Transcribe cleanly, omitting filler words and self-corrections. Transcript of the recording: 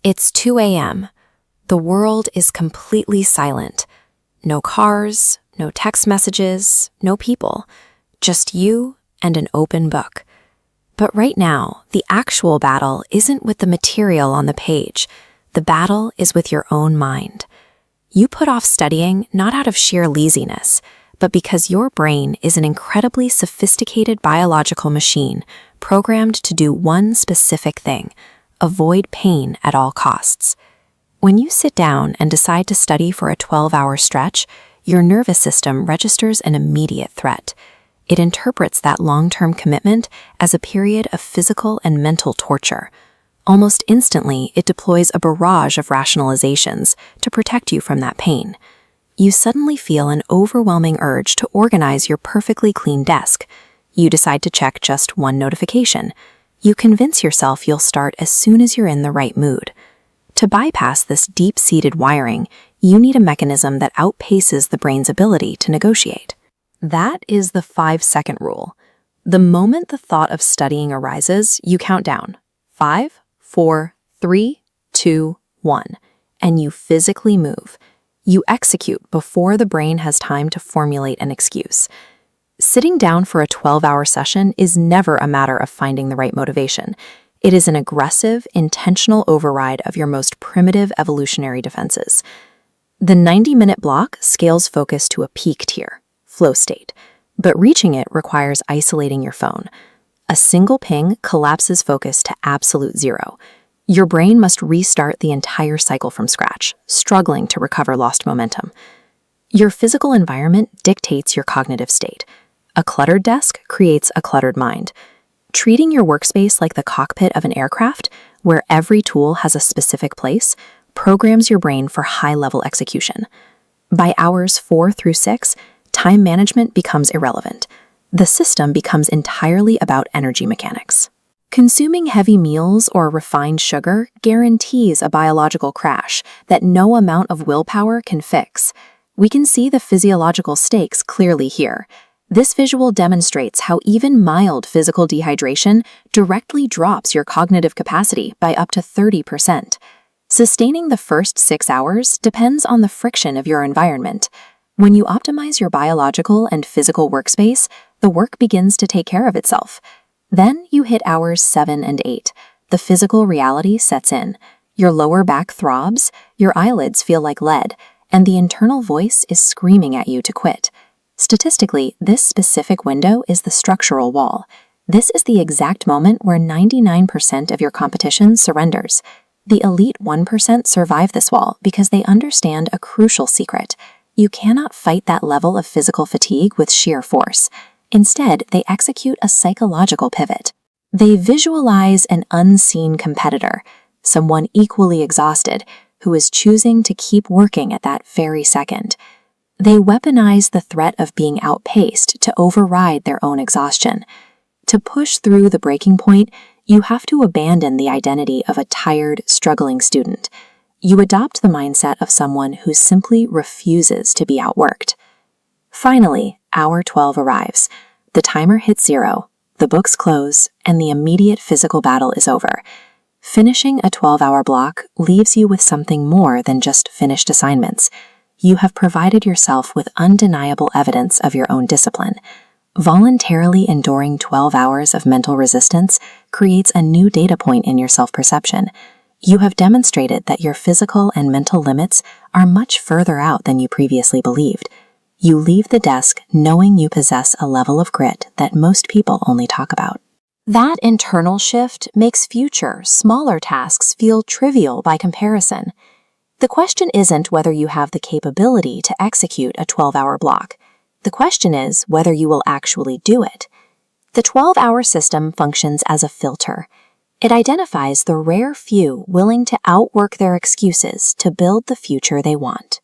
It's 2 a.m. The world is completely silent. No cars, no text messages, no people, just you and an open book. But right now, the actual battle isn't with the material on the page. The battle is with your own mind. You put off studying not out of sheer laziness, but because your brain is an incredibly sophisticated biological machine programmed to do one specific thing: avoid pain at all costs. When you sit down and decide to study for a 12-hour stretch, your nervous system registers an immediate threat. It interprets that long-term commitment as a period of physical and mental torture. Almost instantly, it deploys a barrage of rationalizations to protect you from that pain. You suddenly feel an overwhelming urge to organize your perfectly clean desk. You decide to check just one notification. You convince yourself you'll start as soon as you're in the right mood. To bypass this deep-seated wiring, you need a mechanism that outpaces the brain's ability to negotiate. That is the 5-second rule. The moment the thought of studying arises, you count down. 5, 4, 3, 2, 1, and you physically move. You execute before the brain has time to formulate an excuse. Sitting down for a 12-hour session is never a matter of finding the right motivation. It is an aggressive, intentional override of your most primitive evolutionary defenses. The 90-minute block scales focus to a peak tier, flow state, but reaching it requires isolating your phone. A single ping collapses focus to absolute zero. Your brain must restart the entire cycle from scratch, struggling to recover lost momentum. Your physical environment dictates your cognitive state. A cluttered desk creates a cluttered mind. Treating your workspace like the cockpit of an aircraft, where every tool has a specific place, programs your brain for high-level execution. By hours 4 through 6, time management becomes irrelevant. The system becomes entirely about energy mechanics. Consuming heavy meals or refined sugar guarantees a biological crash that no amount of willpower can fix. We can see the physiological stakes clearly here. This visual demonstrates how even mild physical dehydration directly drops your cognitive capacity by up to 30%. Sustaining the first 6 hours depends on the friction of your environment. When you optimize your biological and physical workspace, the work begins to take care of itself. Then you hit hours 7 and 8. The physical reality sets in. Your lower back throbs, your eyelids feel like lead, and the internal voice is screaming at you to quit. Statistically, this specific window is the structural wall. This is the exact moment where 99% of your competition surrenders. The elite 1% survive this wall because they understand a crucial secret. You cannot fight that level of physical fatigue with sheer force. Instead, they execute a psychological pivot. They visualize an unseen competitor, someone equally exhausted, who is choosing to keep working at that very second. They weaponize the threat of being outpaced to override their own exhaustion. To push through the breaking point, you have to abandon the identity of a tired, struggling student. You adopt the mindset of someone who simply refuses to be outworked. Finally, hour 12 arrives. The timer hits 0, the books close, and the immediate physical battle is over. Finishing a 12-hour block leaves you with something more than just finished assignments. You have provided yourself with undeniable evidence of your own discipline. Voluntarily enduring 12 hours of mental resistance creates a new data point in your self-perception. You have demonstrated that your physical and mental limits are much further out than you previously believed. You leave the desk knowing you possess a level of grit that most people only talk about. That internal shift makes future, smaller tasks feel trivial by comparison. The question isn't whether you have the capability to execute a 12-hour block. The question is whether you will actually do it. The 12-hour system functions as a filter. It identifies the rare few willing to outwork their excuses to build the future they want.